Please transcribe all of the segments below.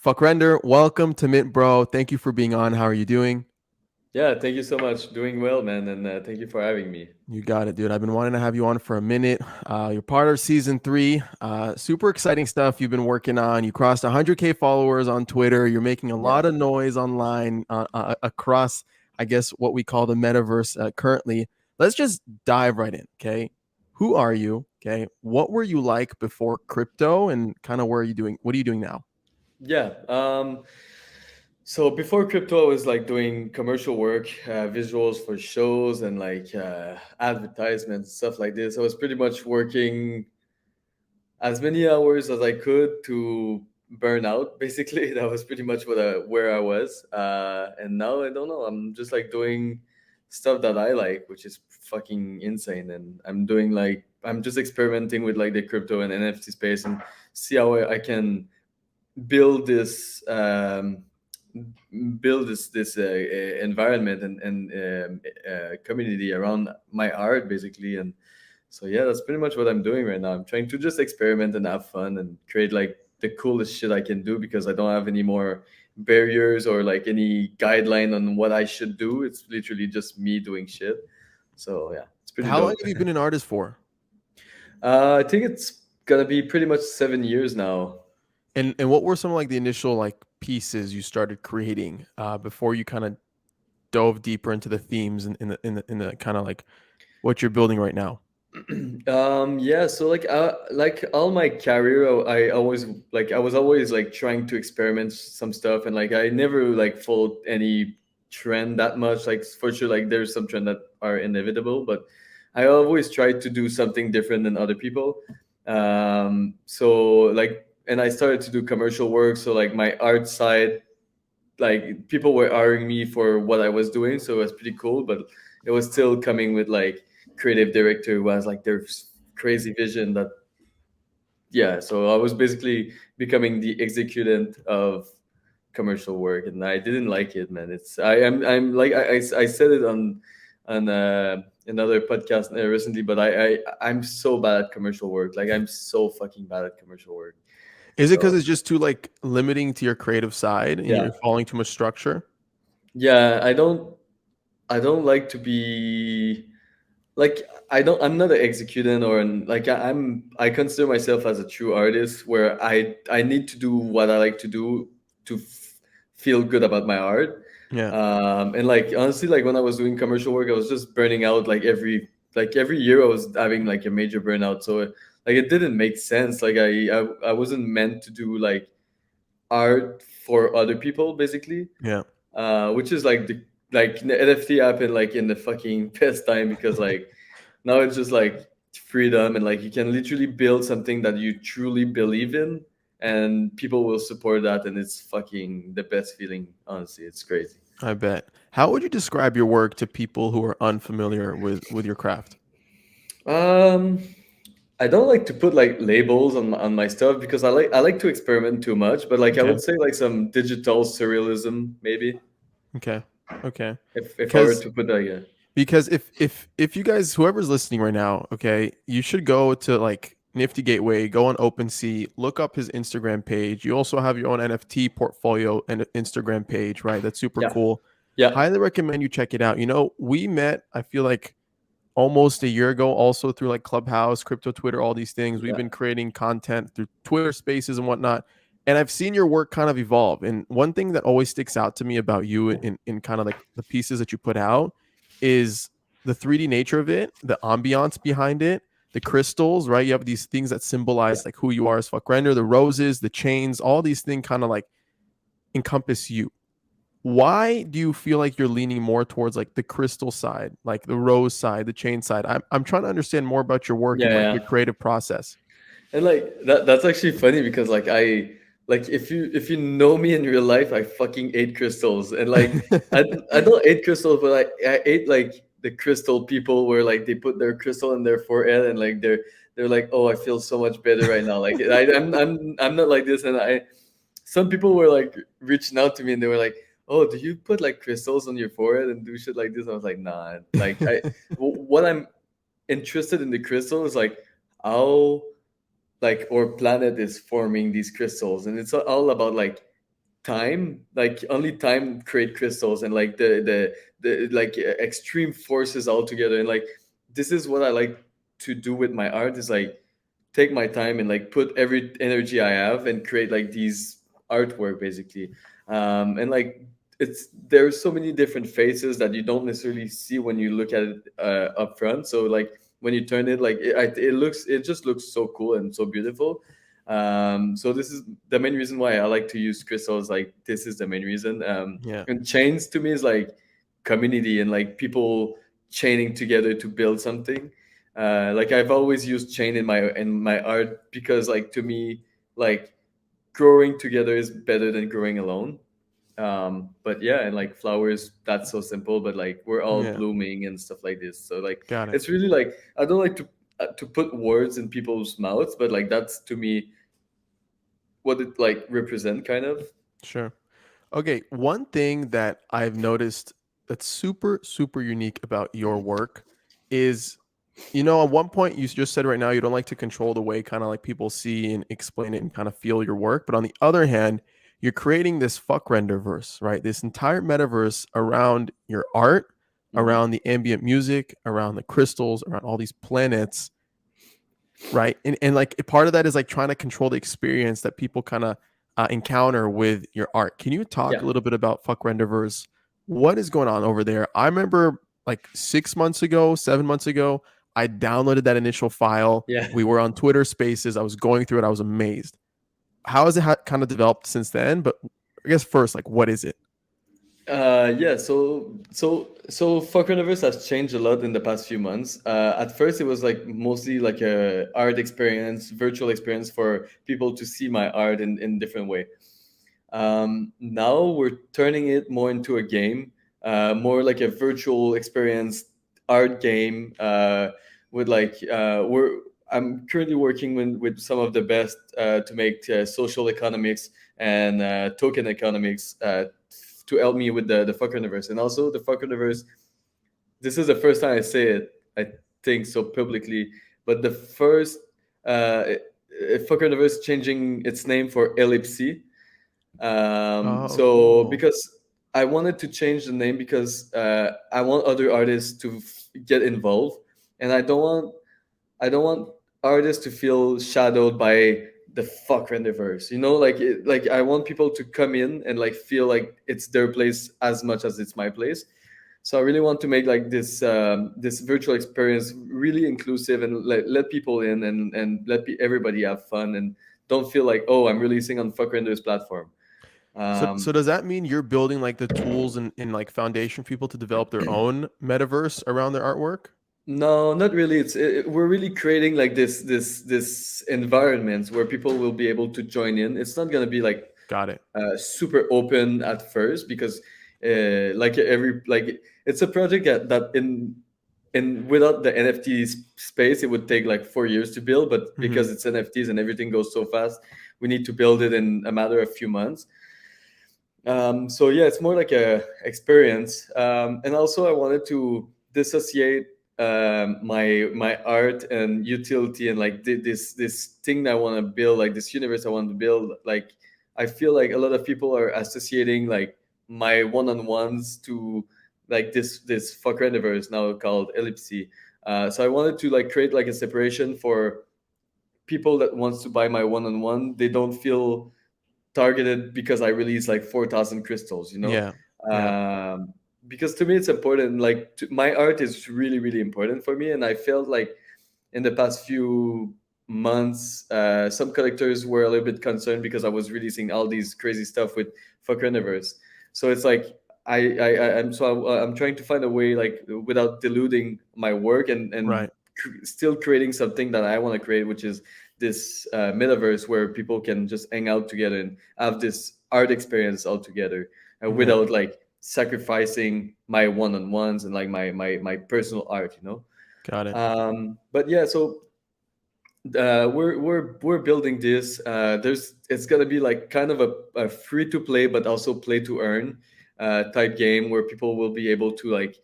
FVCKRENDER, welcome to Mint, bro. Thank you for being on. How are you doing? Yeah, thank you so much. Doing well, man, and thank you for having me. You got it, dude. I've been wanting to have you on for a minute. You're part of season 3. Super exciting stuff you've been working on. You crossed 100K followers on Twitter. You're making a Yeah. lot of noise online across, I guess, what we call the metaverse currently. Let's just dive right in, okay? Who are you? Okay. What were you like before crypto and kind of where are you doing? What are you doing now? Yeah. So before crypto, I was like doing commercial work, visuals for shows and like advertisements, stuff like this. I was pretty much working as many hours as I could to burn out. Basically, that was pretty much where I was. And now I don't know. I'm just like doing stuff that I like, which is fucking insane. And I'm just experimenting with like the crypto and NFT space and see how I can build this environment and community around my art basically. And so yeah, that's pretty much what I'm doing right now. I'm trying to just experiment and have fun and create like the coolest shit I can do because I don't have any more barriers or like any guideline on what I should do. It's literally just me doing shit. So yeah, it's pretty How long dope. have you been an artist for? I think it's gonna be pretty much 7 years now. And what were some of like the initial like pieces you started creating before you kind of dove deeper into the themes and in the kind of like what you're building right now? Yeah, so like all my career, I was always like trying to experiment some stuff, and like I never like followed any trend that much. Like for sure, like there's some trend that are inevitable, but I always tried to do something different than other people. So like, and I started to do commercial work. So like my art side, like people were hiring me for what I was doing, so it was pretty cool. But it was still coming with like creative director who has like their crazy vision that yeah. So I was basically becoming the executant of commercial work, and I didn't like it, man. I'm like I said it on another podcast recently, but I'm so bad at commercial work. Like I'm so fucking bad at commercial work. Is it because So it's just too like limiting to your creative side and yeah, you're following too much structure? yeah. I don't like to be like I'm not an executant or like I consider myself as a true artist where I need to do what I like to do to feel good about my art. Yeah. And like honestly, like when I was doing commercial work, I was just burning out like every year I was having like a major burnout. So like it didn't make sense. Like I wasn't meant to do like art for other people basically, Yeah. which is like the like the NFT happened like in the fucking best time because like now it's just like freedom and like you can literally build something that you truly believe in and people will support that and it's fucking the best feeling. Honestly, it's crazy. I bet. How would you describe your work to people who are unfamiliar with your craft? Um, I don't like to put like labels on my stuff because I like to experiment too much. But like I Okay. would say like some digital surrealism maybe Okay. Okay. if I were Because to put that. Yeah. Because if you guys whoever's listening right now, okay, you should go to like Nifty Gateway, go on OpenSea, look up his Instagram page. You also have your own NFT portfolio and Instagram page, right? That's super Yeah. cool. Yeah. Highly recommend you check it out. You know, we met, I feel like almost a year ago, also through like Clubhouse, crypto, Twitter, all these things. We've Yeah. been creating content through Twitter spaces and whatnot. And I've seen your work kind of evolve. And one thing that always sticks out to me about you in kind of like the pieces that you put out is the 3D nature of it, the ambiance behind it, the crystals, right? You have these things that Yeah. symbolize like who you are as FVCKRENDER, the roses, the chains, all these things kind of like encompass you. Why do you feel like you're leaning more towards like the crystal side, like the rose side, the chain side? I'm trying to understand more about your work and Yeah. like Yeah. your creative process. And like that's actually funny because like if you know me in real life, I fucking ate crystals. And like I I don't eat crystals, but I ate like the crystal people where like they put their crystal in their forehead and like they're like, oh, I feel so much better right now. Like I'm not like this. And I some people were like reaching out to me and they were like, oh, do you put like crystals on your forehead and do shit like this? I was like, nah. Like what I'm interested in the crystal is like how like our planet is forming these crystals, and it's all about like time, like only time create crystals, and like the like extreme forces all together. And like this is what I like to do with my art, is like take my time and like put every energy I have and create like these artwork basically. And like there's so many different faces that you don't necessarily see when you look at it up front. So like when you turn it, like it just looks so cool and so beautiful. So this is the main reason why I like to use crystals. Like this is the main reason. Yeah. And chains to me is like community and like people chaining together to build something. Like I've always used chain in my art, because like to me, like growing together is better than growing alone. But yeah, and like flowers, that's so simple, but like we're all Yeah. blooming and stuff like this. So like Got it. it's really like I don't like to put words in people's mouths, but like that's to me what it like represent kind of. Sure. Okay, one thing that I've noticed that's super, super unique about your work is, at one point you just said right now you don't like to control the way kind of like people see and explain it and kind of feel your work. But on the other hand, you're creating this fuck renderverse, right? This entire metaverse around your art, Mhm. around the ambient music, around the crystals, around all these planets, right? And like part of that is like trying to control the experience that people kind of encounter with your art. Can you talk a Yeah. little bit about Fuck Renderverse? What is going on over there? I remember like 6 months ago, 7 months ago, I downloaded that initial file. Yeah. We were on Twitter Spaces. I was going through it. I was amazed. How has it kind of developed since then? But I guess first, like, what is it? Yeah, so Fuck Universe has changed a lot in the past few months. At first, it was like mostly like a art experience, virtual experience for people to see my art in different way. Now we're turning it more into a game, more like a virtual experience art game. With like we're I'm currently working with some of the best to make social economics and token economics to help me with the fuck universe. And also the fuck universe, this is the first time I say it, I think so publicly, but the first fuck universe changing its name for ellipse. So Oh, because I wanted to change the name because I want other artists to get involved, and I don't want artists to feel shadowed by the fuck renderverse. Like like I want people to come in and like feel like it's their place as much as it's my place. So I really want to make like this virtual experience really inclusive and let people in and let everybody have fun and don't feel like, oh, I'm releasing on fuck render's platform. so Um, does that mean you're building like the tools and like foundation for people to develop their own metaverse around their artwork? No, not really. We're really creating like this environment where people will be able to join in. It's not gonna be like Got it. super open at first, because like it's a project that in without the NFT space it would take like 4 years to build, but Hmm. because it's NFTs and everything goes so fast, we need to build it in a matter of few months. So yeah, it's more like a experience, and also I wanted to dissociate my art and utility and like this thing that I want to build, like this universe I want to build. Like I feel like a lot of people are associating like my one-on-ones to like this fuck universe now called Ellipse. So I wanted to like create like a separation for people that wants to buy my one-on-one. They don't feel targeted because I release like 4,000 crystals, Yeah. Yeah. um, because to me it's important. Like my art is really, really important for me, and I felt like in the past few months, some collectors were a little bit concerned because I was releasing all these crazy stuff with Fuck Universe. So it's like I'm trying to find a way like without diluting my work and Right. still creating something that I want to create, which is this metaverse where people can just hang out together and have this art experience all together, Yeah. without like sacrificing my one-on-ones and like my personal art, Got it. but yeah, so we're building this. There's It's gonna be like kind of a free to play but also play to earn type game where people will be able to like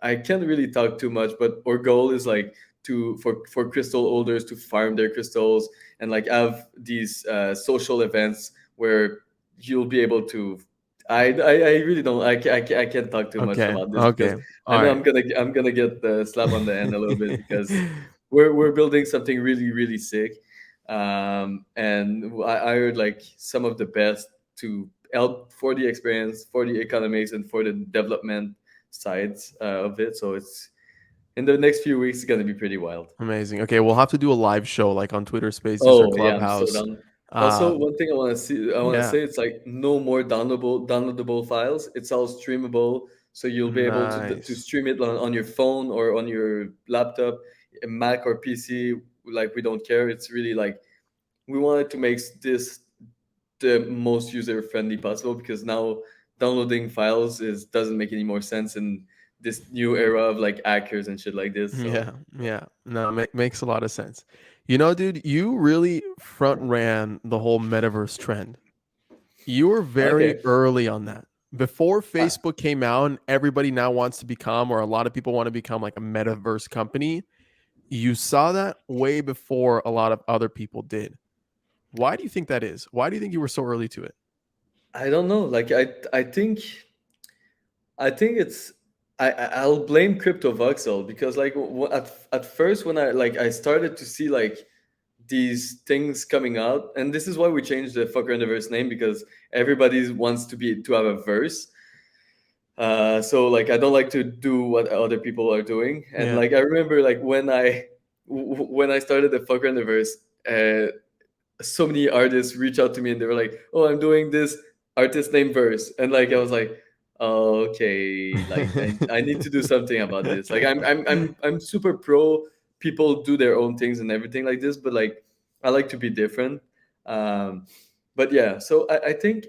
I can't really talk too much, but our goal is like for crystal holders to farm their crystals and like have these social events where you'll be able to. I really don't. I can't talk too much Okay. about this because Okay. I All know right. I'm gonna get the slap on the end a little bit because we're building something really really sick, and I hired like some of the best to help for the experience, for the economics, and for the development sides of it. So it's in the next few weeks, it's gonna be pretty wild. Amazing. Okay, we'll have to do a live show like on Twitter Spaces or Oh yeah, I'm so Clubhouse. down. Uh, Also, one thing I want to yeah. say, it's like no more downloadable files. It's all streamable, so you'll be able to Nice. stream it on your phone or on your laptop, a Mac or PC. Like we don't care. It's really like we wanted to make this the most user friendly possible because now downloading files is doesn't make any more sense in this new era of like hackers and shit like this. So Yeah. Yeah. No, makes a lot of sense. You know, dude, you really front ran the whole metaverse trend. You were very okay. early on that. Before Uh, Facebook came out and everybody now wants to become, or a lot of people want to become like a metaverse company, you saw that way before a lot of other people did. Why do you think that is? Why do you think you were so early to it? I don't know. Like I think it's I'll blame crypto voxel because like at first when I started to see like these things coming out, and this is why we changed the fucker in the verse name because everybody wants to have a verse. So like I don't like to do what other people are doing, and Yeah. like I remember like when I started the fucker in the verse, so many artists reach out to me and they were like, "Oh, I'm doing this artist name verse," and like I was like, oh, "Okay, like I need to do something about this." Like I'm super pro people do their own things and everything like this, but like I like to be different. Um, but yeah, so I think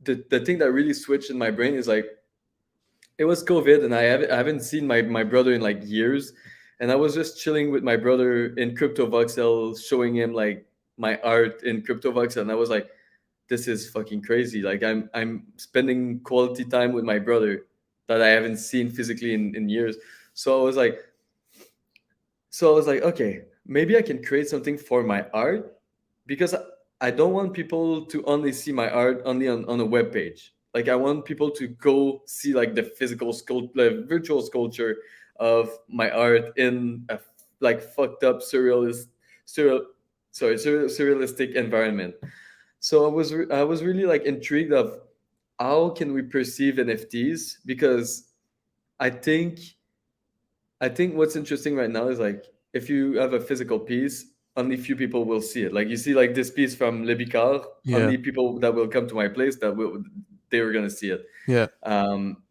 the thing that really switched in my brain is like it was COVID, and I haven't seen my brother in like years, and I was just chilling with my brother in Crypto Voxel, showing him like my art in Crypto Voxel, and I was like, "This is fucking crazy!" Like I'm spending quality time with my brother that I haven't seen physically in years. So I was like, okay, maybe I can create something for my art because I don't want people to only see my art only on a web page. Like I want people to go see like the the virtual sculpture of my art in a like fucked up surreal, surrealistic environment. So I was really like intrigued of how can we perceive NFTs because I think I think what's interesting right now is like if you have a physical piece, only few people will see it. Like you see like this piece from Le Bicard, Yeah. only people that will come to my place that will they were gonna see it. Yeah. Um,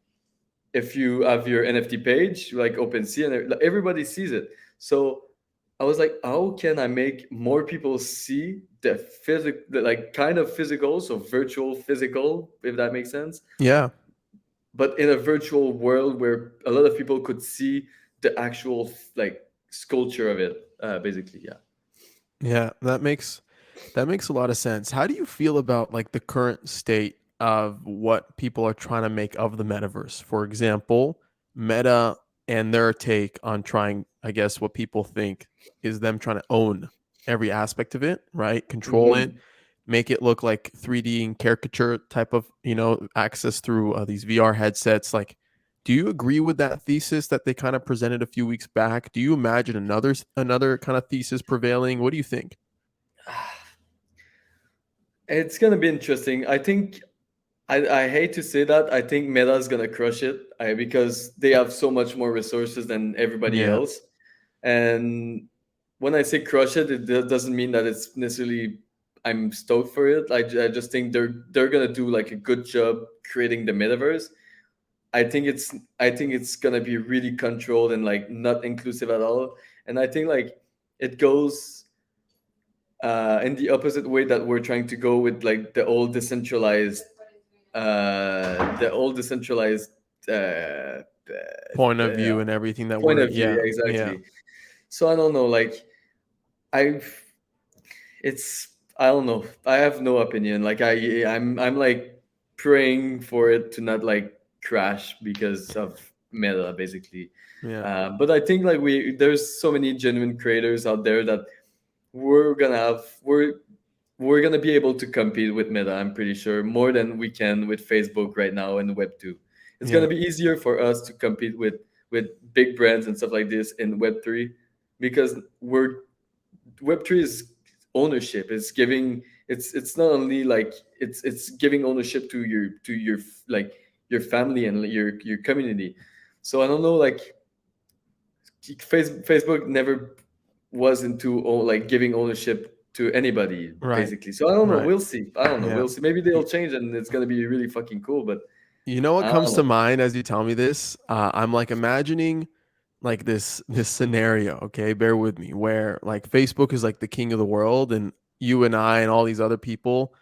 if you have your NFT page, like OpenSea, and everybody sees it. So I was like, how can I make more people see the like kind of physical, so virtual physical, if that makes sense, Yeah. but in a virtual world where a lot of people could see the actual like sculpture of it, basically. Yeah. Yeah. That makes a lot of sense. How do you feel about like the current state of what people are trying to make of the metaverse? For example, Meta and their take on trying, I guess, what people think is them trying to own every aspect of it, right? Control it, Hmm. make it look like 3D and caricature type of, access through these VR headsets. Like, do you agree with that thesis that they kind of presented a few weeks back? Do you imagine another kind of thesis prevailing? What do you think? It's gonna be interesting. I think I hate to say that. I think Meta is gonna crush it because they have so much more resources than everybody Yeah. else. And when I say crush it, doesn't mean that it's necessarily I'm stoked for it. I just think they're gonna do like a good job creating the metaverse. I think it's gonna be really controlled and like not inclusive at all. And I think like it goes in the opposite way that we're trying to go with like the old decentralized uh, Point of view and everything that point we're of view. yeah, Yeah, yeah. exactly. So I don't know. Like I, it's I don't know. I have no opinion. Like I'm like praying for it to not like crash because of Meta, basically. Yeah. But I think like there's so many genuine creators out there that we're gonna have we're we're gonna be able to compete with Meta. I'm pretty sure more than we can with Facebook right now in Web 2. It's Yeah. gonna be easier for us to compete with big brands and stuff like this in Web 3, because we're Web 3 is ownership. It's giving. It's not only like it's giving ownership to your like your family and your community. So I don't know, like Facebook never was into like giving ownership to anybody Right. basically. So I don't know. Right. We'll see. I don't know. Yeah. We'll see. Maybe they'll Y- change and it's gonna be really fucking cool. But You know what I don't comes to know. mind as you tell me this? I'm like imagining like this scenario, okay? Bear with me, where like Facebook is like the king of the world and you and I and all these other people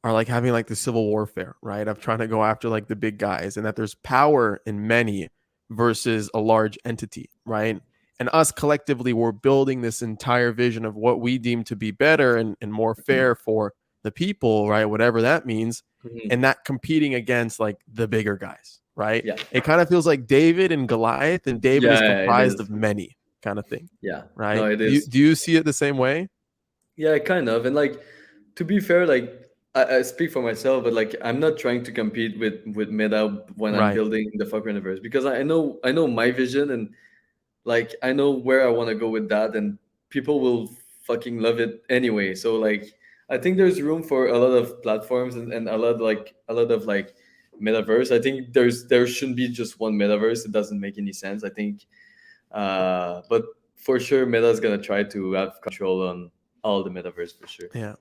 are like having like the civil warfare, right? Of trying to go after like the big guys, and that there's power in many versus a large entity, right? And us collectively, we're building this entire vision of what we deem to be better and more fair for the people, right? Whatever that means. Mhm. And that competing against like the bigger guys, right? Yeah. It kind of feels like David and Goliath, and David is Yeah. It comprised is. of many kind of thing, Yeah. No, right? it Do you is. do you see it the same way? Yeah, kind of. And like, to be fair, like I speak for myself, but like I'm not trying to compete with Meta when I'm Right. building the fucker universe, because I know my vision, and like I know where I want to go with that, and people will fucking love it anyway. So like I think there's room for a lot of platforms, and a lot of like metaverse. I think there shouldn't be just one metaverse. It doesn't make any sense, I think. But for sure, Meta's gonna try to have control on all the metaverse for sure. Yeah.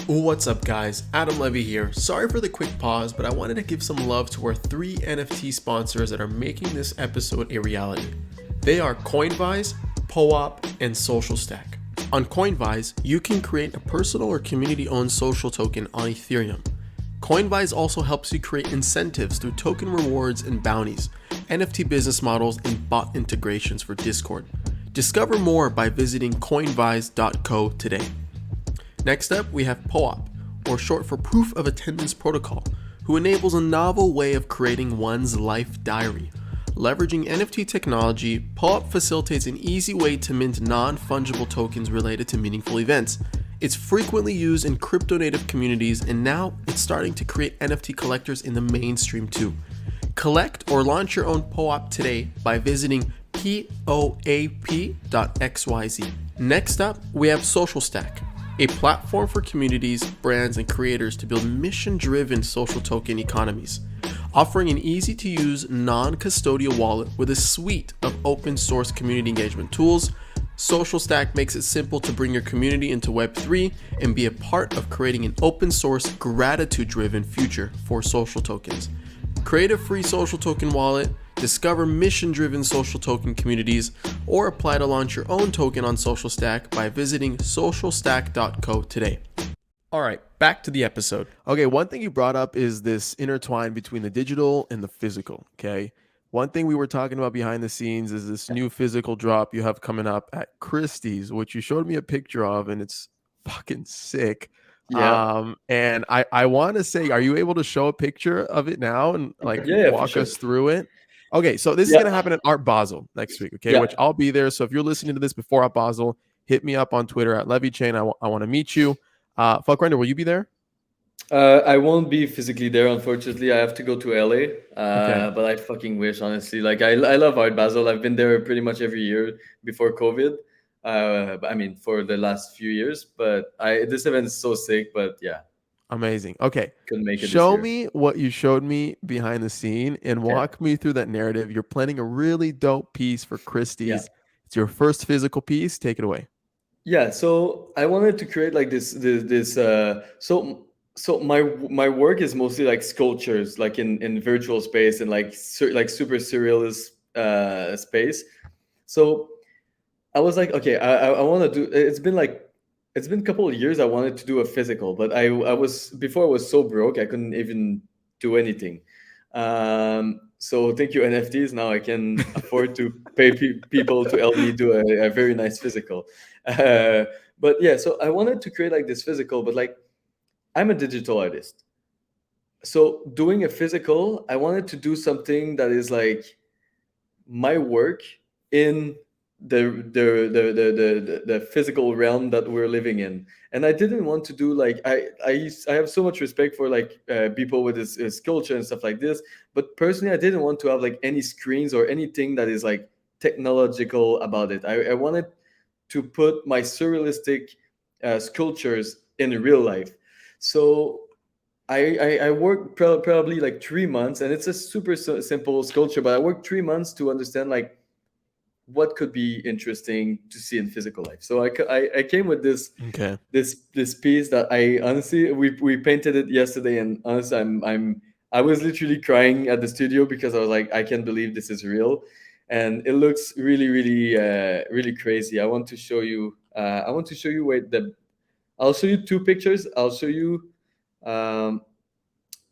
What's up, guys? Adam Levy here. Sorry for the quick pause, but I wanted to give some love to our 3 NFT sponsors that are making this episode a reality. They are Coinvise, POAP, and Social Stack. On Coinvise, you can create a personal or community-owned social token on Ethereum. Coinvise also helps you create incentives through token rewards and bounties, NFT business models, and bot integrations for Discord. Discover more by visiting coinvise.co today. Next up, we have POAP, or short for Proof of Attendance Protocol, who enables a novel way of creating one's life diary. Leveraging NFT technology, POAP facilitates an easy way to mint non-fungible tokens related to meaningful events. It's frequently used in crypto-native communities, and now it's starting to create NFT collectors in the mainstream too. Collect or launch your own POAP today by visiting poap.xyz. Next up, we have Social Stack, a platform for communities, brands, and creators to build mission-driven social token economies. Offering an easy-to-use, non-custodial wallet with a suite of open-source community engagement tools, Social Stack makes it simple to bring your community into Web3 and be a part of creating an open-source, gratitude-driven future for social tokens. Create a free social token wallet, discover mission-driven social token communities, or apply to launch your own token on Social Stack by visiting socialstack.co today. All right, back to the episode. Okay, one thing you brought up is this intertwine between the digital and the physical, okay? One thing we were talking about behind the scenes is this new physical drop you have coming up at Christie's, which you showed me a picture of, and it's fucking sick. Yeah. And I want to say, are you able to show a picture of it now and like Yeah, for walk sure. us through it? Okay, so this is gonna Yeah. happen at Art Basel next week, okay? Yeah. Which I'll be there. So if you're listening to this before Art Basel, hit me up on Twitter at LevyChain. I want to meet you. FVCKRENDER, will you be there? I won't be physically there, unfortunately. I have to go to LA. Okay. But I fucking wish, honestly. Like I love Art Basel. I've been there pretty much every year before COVID. I mean, for the last few years. But I this event is so sick. But yeah, Amazing. Okay. couldn't make it this Show year. me what you showed me behind the scene and Okay. walk me through that narrative. You're planning a really dope piece for Yeah. Christie's. It's your first physical piece. Take it away. Yeah, so I wanted to create like so my work is mostly like sculptures, like in virtual space, and like like super surrealist space. So I was like, okay, I want to do. It's been a couple of years. I wanted to do a physical, but I was before I was so broke I couldn't even do anything. So thank you NFTs. Now I can afford to pay people to help me do a very nice physical. Uh, but yeah, so I wanted to create like this physical, but like I'm a digital artist, so doing a physical, I wanted to do something that is like my work in the physical realm that we're living in. And I didn't want to do like I have so much respect for like people with this culture and stuff like this, but personally I didn't want to have like any screens or anything that is like technological about it. I wanted to put my surrealistic sculptures in real life. So I worked probably like 3 months, and it's a super simple sculpture, but I worked 3 months to understand like what could be interesting to see in physical life. So I came with Okay. this piece that I honestly we painted it yesterday, and honestly I was literally crying at the studio because I was like, I can't believe this is real, and it looks really crazy. I want to show you. I want to show you. Wait, I'll show you two pictures. I'll show you um,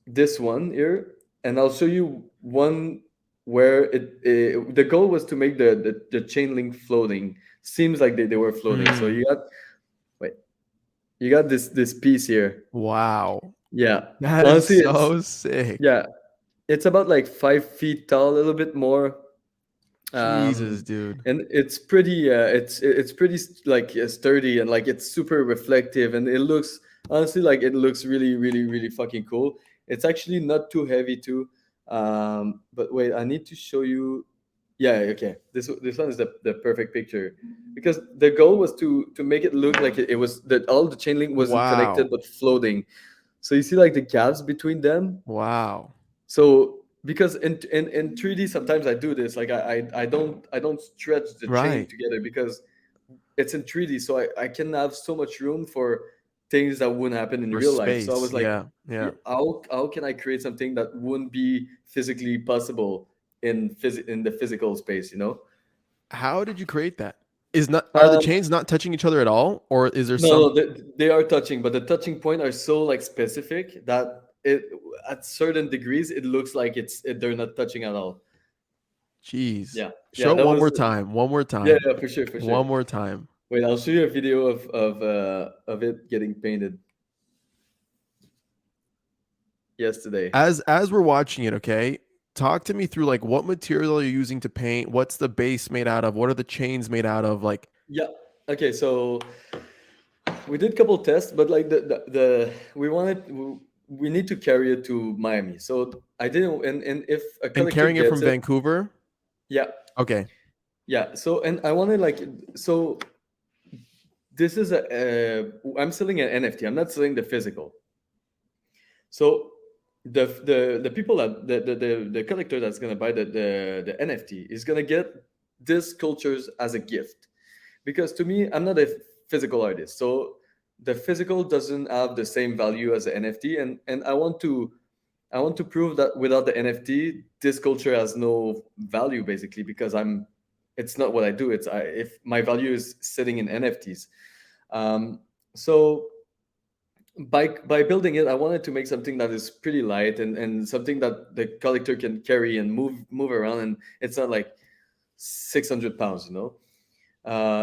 this one here, and I'll show you one where the goal was to make the chain link floating. Seems like they were floating. So Mm, wait, you got this piece here. wow. Yeah, That is honestly, it's so sick. yeah, it's about like 5 feet tall, a little bit more. Jesus, um dude. and it's pretty it's pretty like sturdy, and like it's super reflective, and it looks honestly like it looks really fucking cool. It's actually not too heavy too. But wait, I need to show you. Yeah, okay, this one is the perfect picture, because the goal was to make it look like it was that all the chain link wasn't connected Wow. but floating. So you see like the gaps between them. Wow. So because in 3D sometimes I do this, like I don't stretch the chain Right. together because it's in 3D, so I can have so much room for things that wouldn't happen in For real life. So I space. was like, Yeah. Yeah. how can I create something that wouldn't be physically possible in the physical space, you know? How did you create that? Is not are the Um, chains not touching each other at all, or is there some? no, they are touching, but the touching point are so like specific that it at certain degrees it looks like they're not touching at all. Jeez. Yeah, yeah, Show it that one was more time. One more yeah, time. yeah, for sure, for sure. One more time. Wait, I'll show you a video of it getting painted yesterday. As we're watching it, okay? Talk to me through like what material you're using to paint. What's the base made out of? What are the chains made out of? Like, Yeah. Okay, so we did a couple tests, but like the we need to carry it to Miami. So I didn't, and if a and collector carrying it gets from it, Vancouver? yeah, Okay. yeah. So and I wanted like so this is I'm selling an NFT. I'm not selling the physical. So the people that the collector that's gonna buy the NFT is gonna get this sculptures as a gift, because to me I'm not a physical artist, so the physical doesn't have the same value as the NFT, and I want to prove that without the NFT this culture has no value, basically, because it's not what I do. If my value is sitting in NFTs. So by building it, I wanted to make something that is pretty light, and something that the collector can carry and move around, and it's not like 600 pounds, you know.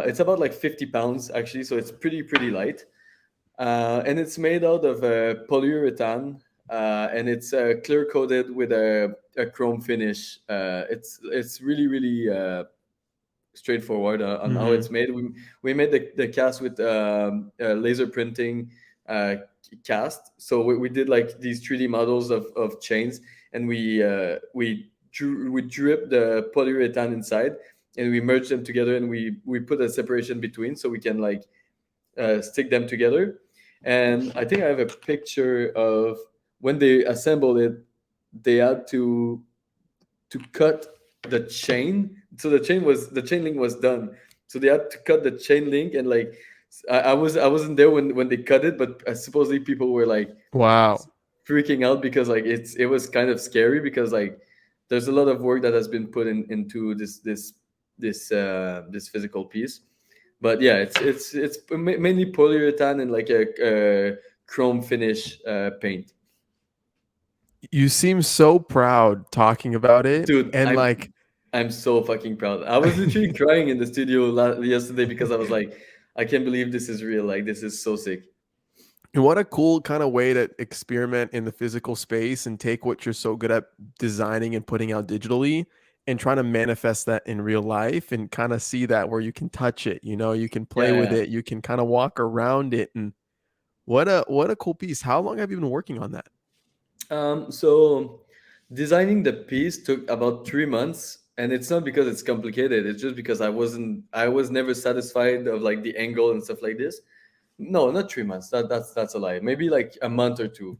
It's about like 50 pounds actually, so it's pretty light. And it's made out of polyurethane, and it's clear coated with a chrome finish. It's really straightforward on how Mm-hmm. it's made. We made the cast with laser printing uh, cast. So we did like these 3D models of chains, and we drip the polyurethane inside, and we merge them together, and we put a separation between so we can like stick them together. And I think I have a picture of when they assembled it. They had to cut the chain. So the chain link was done. So they had to cut the chain link, and like I wasn't there when they cut it, but supposedly people were like Wow. freaking out because like it was kind of scary, because like there's a lot of work that has been put into this physical piece. But yeah, it's mainly polyurethane and like a chrome finish paint. You seem so proud talking about it. Dude, And like, I'm so fucking proud. I was literally crying in the studio yesterday because I was like, I can't believe this is real. Like, this is so sick. what a cool kind of way to experiment in the physical space and take what you're so good at designing and putting out digitally and trying to manifest that in real life and kind of see that where you can touch it, you can play with Yeah. it, you can kind of walk around it. And what a cool piece. How long have you been working on that? So designing the piece took about 3 months, and it's not because it's complicated. It's just because I was never satisfied of like the angle and stuff like this. No, not 3 months. That's a lie. Maybe like a month or two.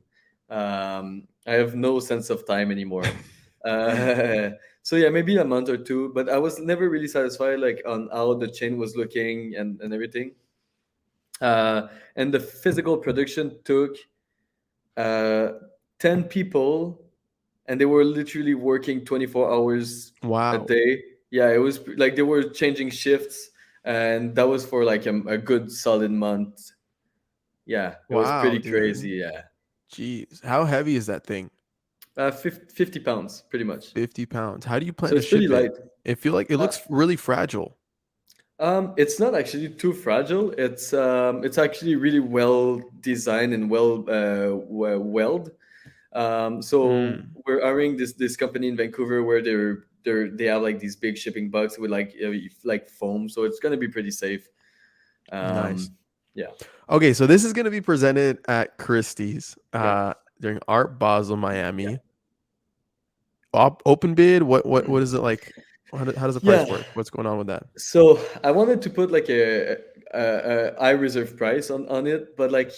I have no sense of time anymore. So yeah, maybe a month or two. But I was never really satisfied like on how the chain was looking and everything. And the physical production took uh, 10 people, and they were literally working 24 hours a Wow. day. Yeah, it was like they were changing shifts, and that was for like a good solid month. Yeah, it was Wow, pretty dude. crazy. Yeah, Jeez. How heavy is that thing? 50 pounds, pretty much. 50 pounds. How do you plan So to it's pretty ship it? light. It Uh, looks really fragile. it's not actually too fragile. It's actually really well designed and well weld. So Mm, we're hiring this company in Vancouver where they have like these big shipping bugs with like foam, so it's gonna be pretty safe. nice. Um, yeah, Okay, so this is going to be presented at Christie's yeah, during Art Basel, yeah, Miami. Open bid. What is it like? How does the price yeah. work? What's going on with that? So I wanted to put like a I reserve price on it, but like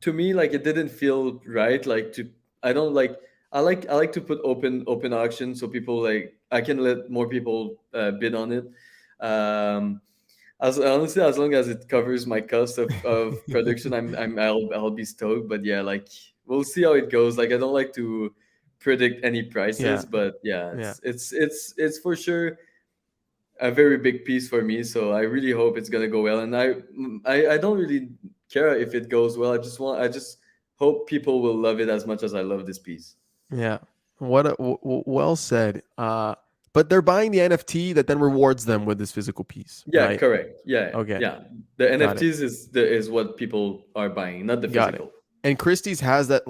to me, like it didn't feel right. Like to I don't like I like to put open auction so people like I can let more people bid on it. Um, as honestly as long as it covers my cost of production, I'll be stoked. But yeah, like we'll see how it goes. Like I don't like to predict any Yeah, prices, but yeah, yeah, it's for sure a very big piece for me. So I really hope it's gonna go well. And I don't really care if it goes well. I just hope people will love it as much as I love this piece. yeah. Well said. But they're buying the NFT that then rewards them with this physical piece, Yeah, right? correct. Yeah, Okay, yeah. The got it. NFTs is what people are buying, not the Got it. physical. And Christie's has that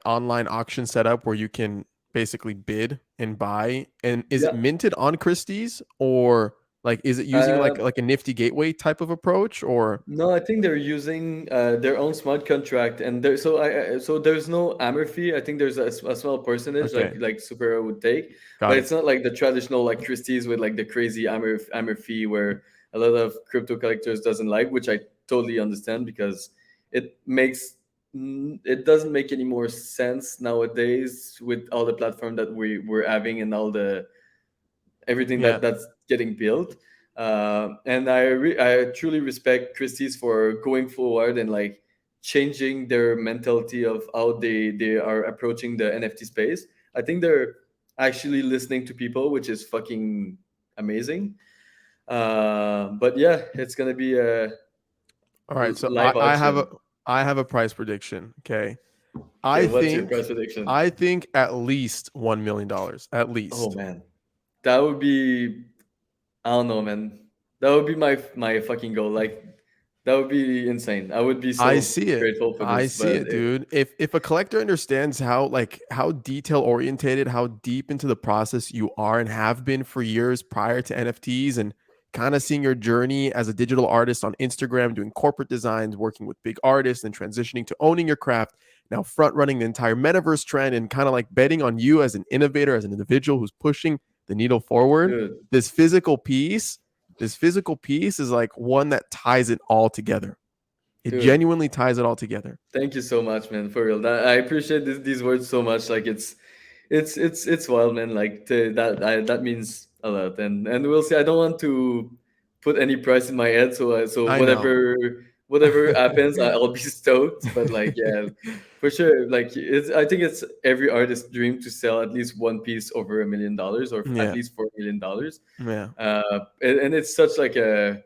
online auction set up where you can basically bid and buy. And is it Yeah. minted on Christie's, or like is it using Uh, like a nifty gateway type of approach, or No, I think they're using their own smart contract, and so there's no Amber fee. I think there's a small percentage okay, like Super would take, but got it. it's not like the traditional like Christie's with like the crazy Amber fee where a lot of crypto collectors doesn't like, which I totally understand because it doesn't make any more sense nowadays with all the platform that we're having and all the everything Yeah. that's getting built. And I truly respect Christie's for going forward and like changing their mentality of how they are approaching the NFT space. I think they're actually listening to people, which is fucking amazing. But yeah, it's gonna be a All right. So live auction. I have a price prediction. Okay. Okay, I what's your think price prediction? I think at least $1 million. At Oh least. man, that would be I don't know, man. That would be my fucking goal. Like that would be insane. I would be I so see it. grateful for I this. see But it, dude. If a collector understands how detail orientated, how deep into the process you are and have been for years prior to NFTs, and kind of seeing your journey as a digital artist on Instagram, doing corporate designs, working with big artists, and transitioning to owning your craft, now front running the entire metaverse trend and kind of like betting on you as an innovator, as an individual who's pushing the needle forward. dude, This physical piece, this physical piece is like one that ties it all together. It dude, genuinely ties it all together. thank you so much, man. For real, I appreciate these words so much. Like it's wild, man. Like that means a lot. And we'll see. I don't want to put any price in my head. So I know. whatever happens, I'll be stoked. But like yeah, for sure. Like I think it's every artist's dream to sell at least one piece over $1 million or at Yeah. least $4 million. Yeah. And it's such like a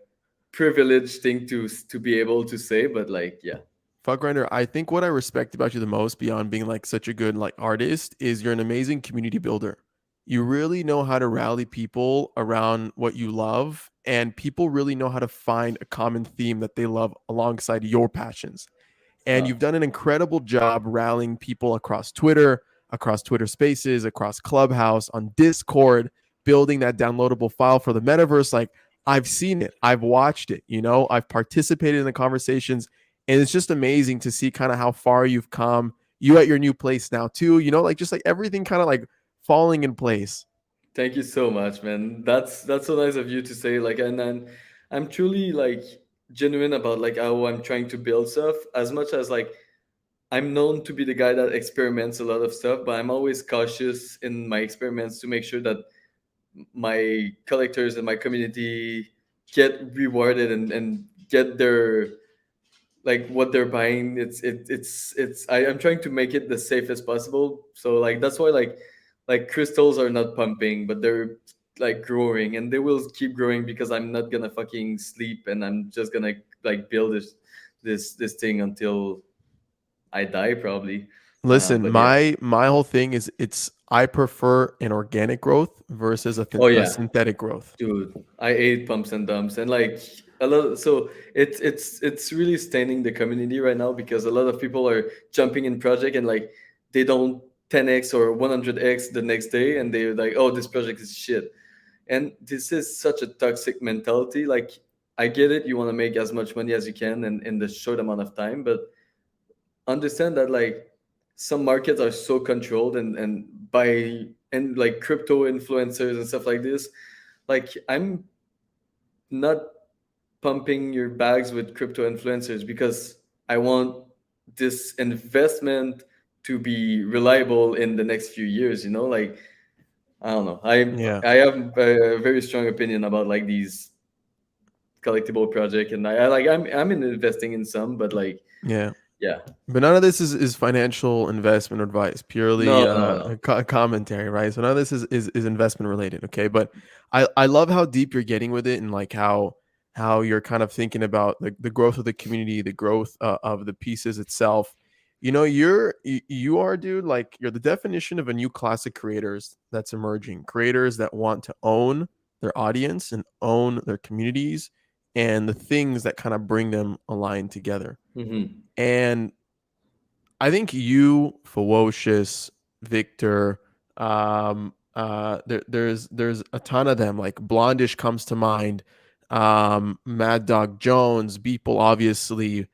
privileged thing to be able to say. But like yeah, Fuck Grinder, I think what I respect about you the most beyond being like such a good like artist is you're an amazing community builder. You really know how to rally people around what you love, and people really know how to find a common theme that they love alongside your passions. And uh, you've done an incredible job rallying people across Twitter Spaces, across Clubhouse, on Discord. building that downloadable file for the metaverse, like I've seen it, I've watched it, I've participated in the conversations, and it's just amazing to see kind of how far you've come. You at your new place now too, like just like everything kind of like falling in place. Thank you so much, man. That's so nice of you to say. Like, and then I'm truly like genuine about like how I'm trying to build stuff. As much as like I'm known to be the guy that experiments a lot of stuff, but I'm always cautious in my experiments to make sure that my collectors and my community get rewarded and get their like what they're buying. I'm trying to make it the safest possible. So like that's why like crystals are not pumping, but they're like growing, and they will keep growing because I'm not gonna fucking sleep, and I'm just gonna like build this thing until I die probably. Listen, But yeah. my whole thing is I prefer an organic growth versus Oh a yeah. synthetic growth. Dude, I ate pumps and dumps, and like a lot. So it's really staining the community right now because a lot of people are jumping in project and like they don't 10x or 100x the next day, and they're like, oh, this project is shit. And this is such a toxic mentality. Like I get it, you want to make as much money as you can and in the short amount of time, but understand that like some markets are so controlled and by and like crypto influencers and stuff like this. Like I'm not pumping your bags with crypto influencers because I want this investment to be reliable in the next few years, like I don't know. Yeah. I have a very strong opinion about like these collectible project, and I like I'm investing in some, but like Yeah. yeah. But none of this is financial investment advice, purely No, no, no. commentary, right? So none of this is investment related, okay? But I love how deep you're getting with it, and like how you're kind of thinking about the growth of the community, the growth of the pieces itself. You are, dude, like you're the definition of a new class of creators that's emerging. Creators that want to own their audience and own their communities and the things that kind of bring them aligned together. Hmm. And I think you, Ferocious, Victor, there's a ton of them. Like Blondish comes to mind, Mad Dog Jones, Beeple, obviously,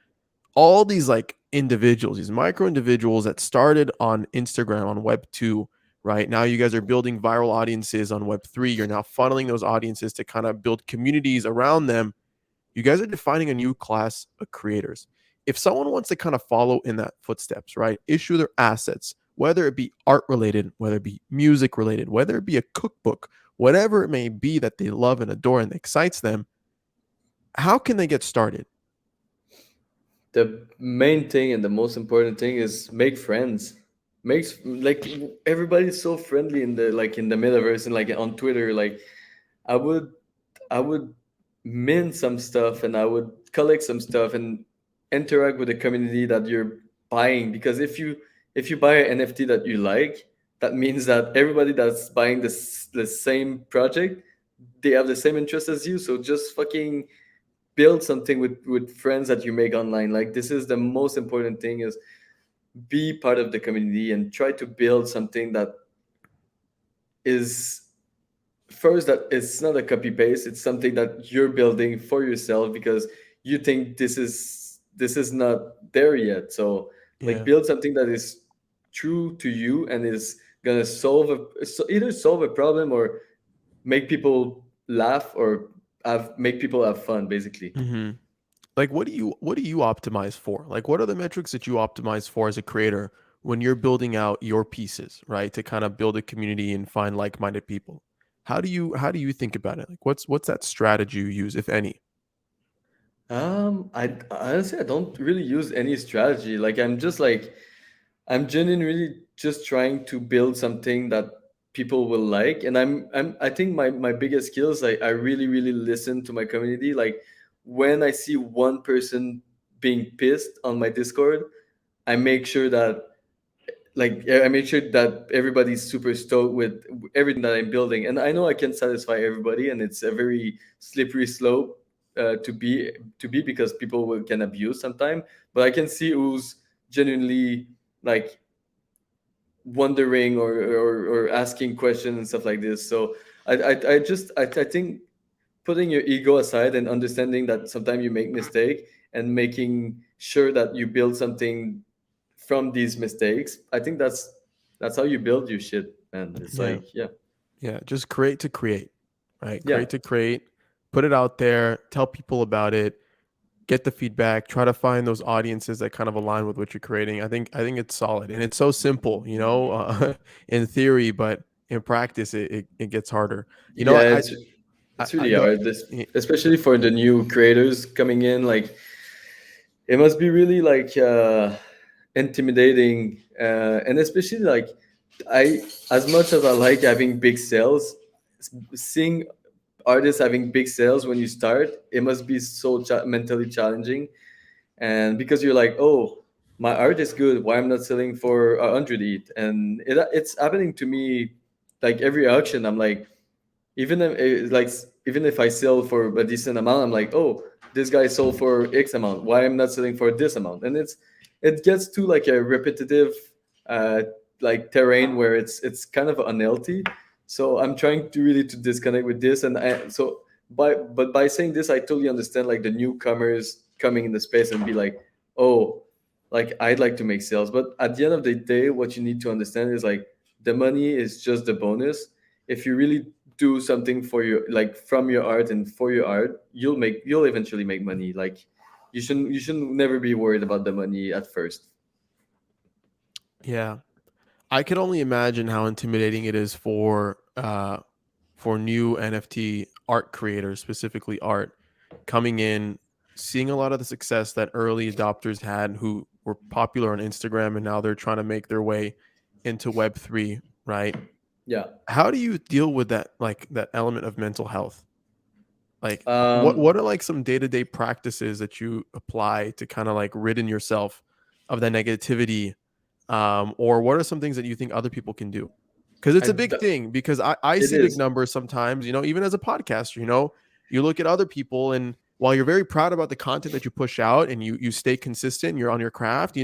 all these like individuals, these micro individuals that started on Instagram on Web 2. Right now, you guys are building viral audiences on Web 3. You're now funneling those audiences to kind of build communities around them. You guys are defining a new class of creators. If someone wants to kind of follow in that footsteps, right, issue their assets, whether it be art related, whether it be music related, whether it be a cookbook, whatever it may be that they love and adore and excites them, how can they get started? The main thing and the most important thing is make friends. Makes like everybody's so friendly in the like in the metaverse and like on Twitter. Like I would I would mint some stuff and I would collect some stuff and interact with the community that you're buying, because if you buy an NFT that you like, that means that everybody that's buying the same project, they have the same interest as you. So just fucking build something with friends that you make online. Like this is the most important thing, is be part of the community and try to build something that is first, that it's not a copy paste, it's something that you're building for yourself because you think this is not there yet. So like Yeah. build something that is true to you and is gonna either solve a problem or make people laugh or make people have fun basically. Hmm. Like, what do you optimize for? Like, what are the metrics that you optimize for as a creator when you're building out your pieces, right? To kind of build a community and find like-minded people. How do you think about it? Like, what's that strategy you use, if any? I honestly I don't really use any strategy. Like I'm genuinely just trying to build something that people will like, and I think my biggest skill is I really really listen to my community. Like when I see one person being pissed on my Discord, I make sure that I make sure that everybody's super stoked with everything that I'm building, and I know I can satisfy everybody, and it's a very slippery slope to be because can abuse sometimes. But I can see who's genuinely like wondering or asking questions and stuff like this. So I think putting your ego aside and understanding that sometimes you make mistake and making sure that you build something from these mistakes. I think that's how you build your shit, man. It's Yeah. like, yeah, Yeah. Just create to create, right? yeah, Create to create, put it out there, tell people about it, get the feedback, try to find those audiences that kind of align with what you're creating. I think it's solid, and it's so simple, in theory, but in practice it gets harder. yeah. I, It's I really the hard, especially for the new creators coming in. Like, it must be really like intimidating, and especially like I, as much as I like having big sales, seeing artists having big sales when you start, it must be so mentally challenging. And because you're like, oh, my art is good, why I'm not selling for 100 eat? And it's happening to me like every auction. I'm like, even if I sell for a decent amount, I'm like, oh, this guy sold for X amount, why I'm not selling for this amount? And it gets to like a repetitive uh like terrain where it's kind of unhealthy. So I'm trying to really to disconnect with this. And by saying this, I totally understand like the newcomers coming in the space and be like, oh, like I'd like to make sales. But at the end of the day, what you need to understand is like the money is just the bonus. If you really do something for your, like, from your art and for your art, you'll eventually make money. Like, you shouldn't never be worried about the money at first. Yeah. I could only imagine how intimidating it is for new NFT art creators, specifically art, coming in, seeing a lot of the success that early adopters had who were popular on Instagram, and now they're trying to make their way into Web3, right? Yeah. How do you deal with that, like that element of mental health? Like what um are like some day-to-day practices that you apply to kind of like ridden yourself of that negativity, or what are some things that you think other people can do? Because it's I a big thing. Because I It see big is. numbers sometimes. Even as a podcaster, you look at other people, and while you're very proud about the content that you push out and you stay consistent, you're on your craft.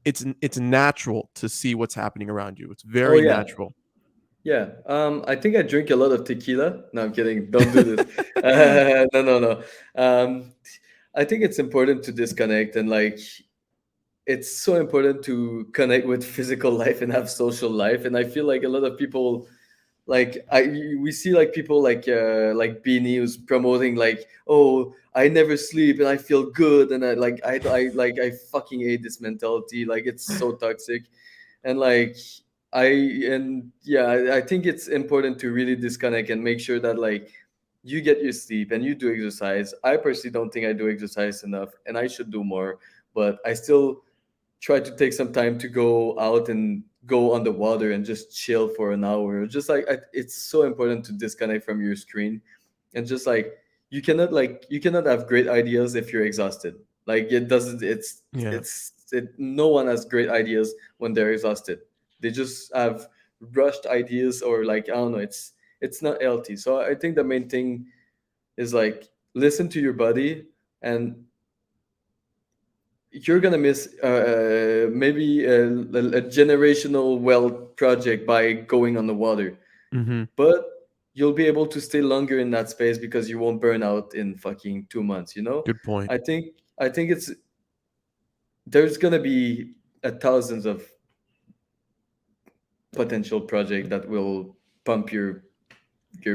It's natural to see what's happening around you. It's Oh very yeah. natural. Yeah, I think I drink a lot of tequila. No, I'm kidding. Don't do this. No, no, no. I think it's important to disconnect, and like, it's so important to connect with physical life and have social life. And I feel like a lot of people, like, we see like people like B News promoting like, oh, I never sleep and I feel good, and I fucking hate this mentality. Like, it's so toxic. And like, I and yeah, I think it's important to really disconnect and make sure that like you get your sleep and you do exercise. I personally don't think I do exercise enough, and I should do more. But I still try to take some time to go out and go on the water and just chill for an hour. Just like, it's so important to disconnect from your screen. And just like, you cannot have great ideas if you're exhausted. Like, it doesn't Yeah. no one has great ideas when they're exhausted. They just have rushed ideas, or like, I don't know, it's not healthy. So I think the main thing is like, listen to your body. And you're gonna miss maybe a generational wealth project by going on the water, Hmm. but you'll be able to stay longer in that space because you won't burn out in fucking 2 months. Good point. I think there's gonna be thousands of potential project that will pump your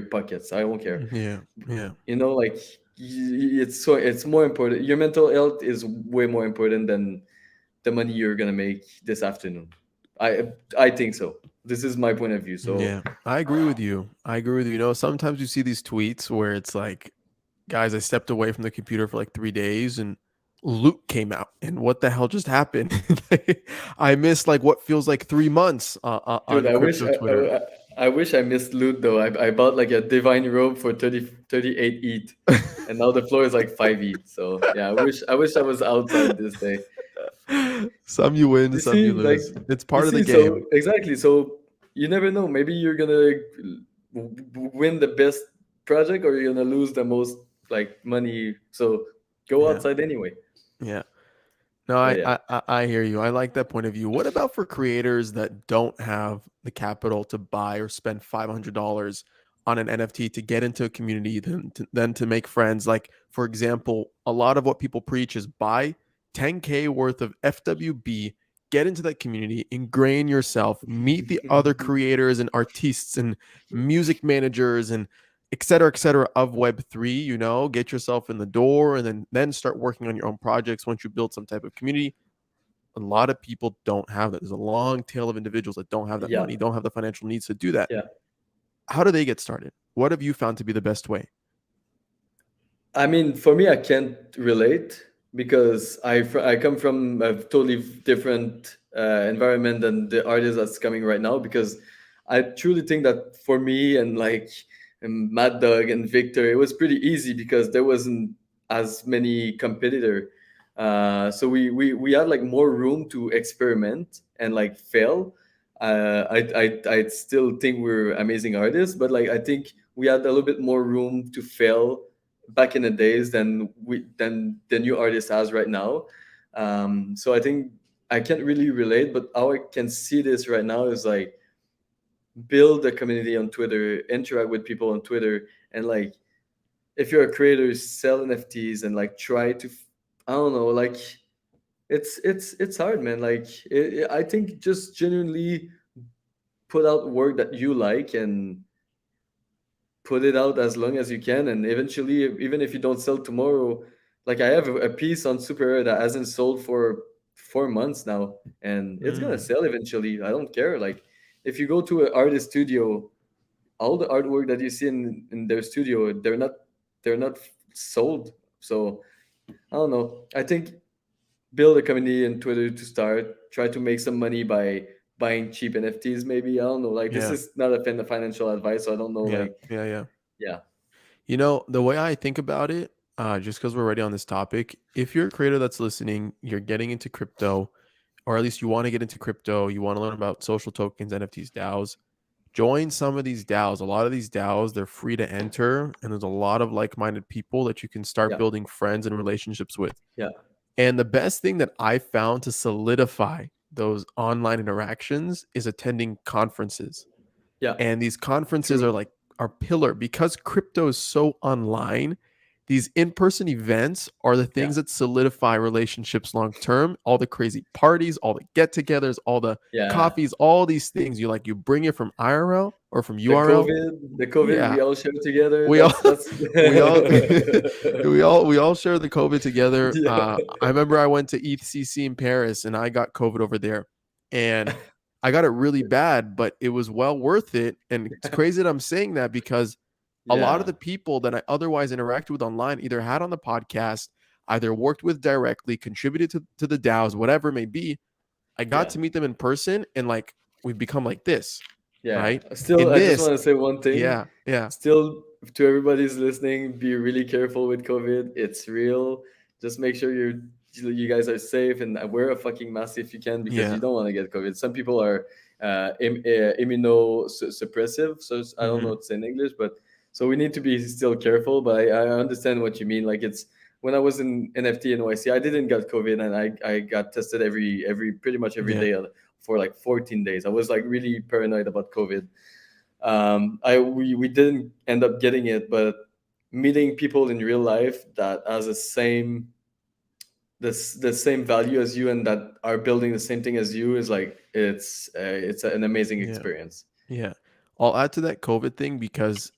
pockets. I don't care. Yeah. Yeah. Like, it's more important. Your mental health is way more important than the money you're gonna make this afternoon. I think so. This is my point of view. So Yeah, I agree with you. I agree with you. Sometimes you see these tweets where it's like, guys, I stepped away from the computer for like 3 days and Luke came out. And what the hell just happened? I missed like what feels like 3 months dude, on crypto Twitter. I wish I missed loot though. I bought like a divine robe for 38 ETH, and now the floor is like 5 ETH. So yeah, I wish I was outside this day. Some you win, You some you see, like, lose. It's you part of the see, so game. exactly. So you never know. Maybe you're gonna win the best project, or you're gonna lose the most like money. So go Yeah. outside anyway. Yeah. No, But I, yeah. I I hear you. I like that point of view. What about for creators that don't have the capital to buy or spend $500 on an NFT to get into a community, then to make friends. Like, for example, a lot of what people preach is buy 10K worth of FWB, get into that community, ingrain yourself, meet the other creators and artists and music managers and et cetera of Web3, you know, get yourself in the door and then start working on your own projects once you build some type of community. A lot of people don't have that. There's a long tail of individuals that don't have that Yeah, money, don't have the financial needs to do that. yeah. How do they get started? What have you found to be the best way? I mean, for me, I can't relate because I come from a totally different environment than the artist that's coming right now. Because I truly think that for me and like Mad Dog and Victor, it was pretty easy because there wasn't as many competitor. So we had like more room to experiment and like fail. I still think we're amazing artists, but like I think we had a little bit more room to fail back in the days than the new artist has right now. So I think I can't really relate, but how I can see this right now is like build a community on Twitter, interact with people on Twitter, and like if you're a creator, sell NFTs and like try to I don't know, like it's hard, man. Like I think just genuinely put out work that you like and put it out as long as you can, and eventually even if you don't sell tomorrow, like I have a piece on Super Rare that hasn't sold for 4 months now, and it's gonna Mm, sell eventually. I don't care. Like if you go to an artist studio, all the artwork that you see in their studio, they're not sold. So I don't know. I think build a community in Twitter to start, try to make some money by buying cheap NFTs maybe. I don't know, like this yeah, is not a financial advice, so I don't know, yeah, like yeah, yeah. yeah. You know, the way I think about it, just because we're already on this topic, if you're a creator that's listening, you're getting into crypto, or at least you want to get into crypto, you want to learn about social tokens, NFTs, DAOs, join some of these DAOs. A lot of these DAOs, they're free to enter, and there's a lot of like-minded people that you can start Yeah, building friends and relationships with. yeah, And the best thing that I found to solidify those online interactions is attending conferences. yeah. And these conferences are True. like our pillar because crypto is so online. These in-person events are the Yeah, things that solidify relationships long term. All the crazy parties, all the get-togethers, all the yeah. coffees, all these things. You bring it from IRL or from The URL. COVID, the COVID, Yeah, we all share together. we all That's we all we all share the COVID together. yeah, I remember I went to ETCC in Paris and I got COVID over there, and I got it really bad, but it was well worth it. And it's crazy that I'm saying that because a lot of yeah, the people that I otherwise interacted with online either had on the podcast, either worked with directly, contributed to the DAOs, whatever it may be. I got yeah, to meet them in person, and like we've become like this, yeah. right? Still, In I just this, want to say one thing. yeah, yeah, Still, to everybody's listening, be really careful with COVID. It's real. Just make sure you guys are safe and wear a fucking mask if you can because yeah. you don't want to get COVID. Some people are immunosuppressive, so I don't know Hmm. what to say in English, but so we need to be still careful. But I understand what you mean. Like it's when I was in NFT NYC, I didn't get COVID and I got tested every pretty much every Yeah, day for like 14 days. I was like really paranoid about COVID. We didn't end up getting it, but meeting people in real life that has the same value as you and that are building the same thing as you is like it's an amazing yeah, experience. yeah. I'll add to that COVID thing because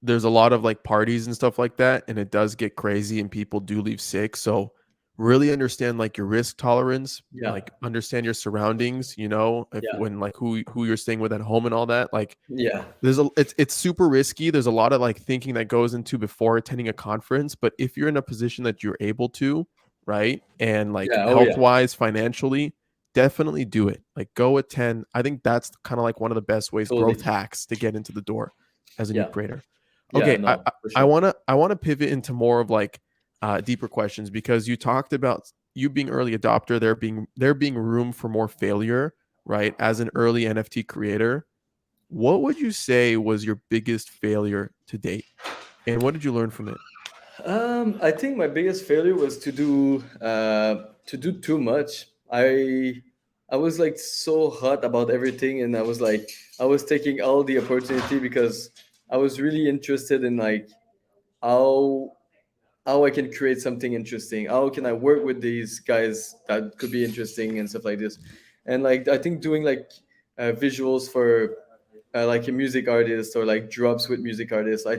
there's a lot of like parties and stuff like that, and it does get crazy and people do leave sick. So really understand like your risk tolerance, Yeah, like understand your surroundings, you know, if yeah, when like who you're staying with at home and all that. Like yeah, it's super risky. There's a lot of like thinking that goes into before attending a conference, but if you're in a position that you're able to, right? And like yeah. Oh health yeah, wise, financially, definitely do it. Like go attend. I think that's kind of like one of the best ways, growth totally. hacks to get into the door as a new Yeah, creator. yeah. Okay, No, for I sure. wanna I wanna pivot into more of like deeper questions because you talked about you being early adopter, there being room for more failure, right? As an early NFT creator, what would you say was your biggest failure to date? And what did you learn from it? I think my biggest failure was to do too much. I was like so hot about everything, and I was taking all the opportunity because I was really interested in like how how I can create something interesting. How can I work with these guys that could be interesting and stuff like this. And like I think doing like visuals for like a music artist or like drops with music artists. I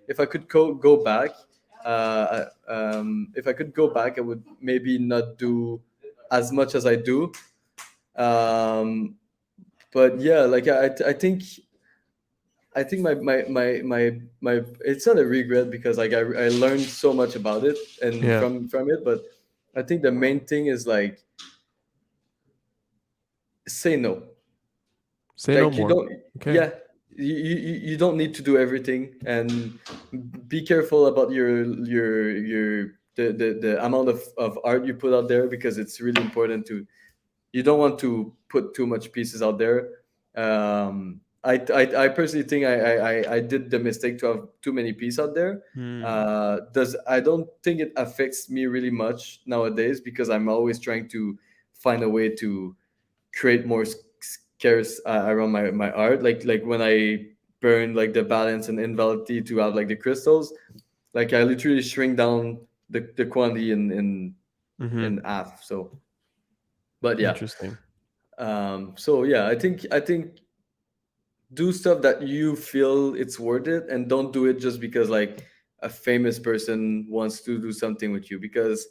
if I could go back, if I could go back, I would maybe not do as much as I do. Um, but yeah, like I think my it's not a regret because like I learned so much about it and Yeah. from it, but I think the main thing is like say no. Say no Like you more. don't, Okay. yeah, you don't need to do everything, and be careful about the amount of art you put out there, because it's really important to, you don't want to put too much pieces out there. I personally think I did the mistake to have too many pieces out there. Hmm. Does I don't think it affects me really much nowadays, because I'm always trying to find a way to create more scarce around my art. Like when I burn like the balance and invalidity to have like the crystals, like I literally shrink down the quantity Mm-hmm. in half. So, but yeah. Interesting. So yeah, I think do stuff that you feel it's worth it, and don't do it just because like a famous person wants to do something with you, because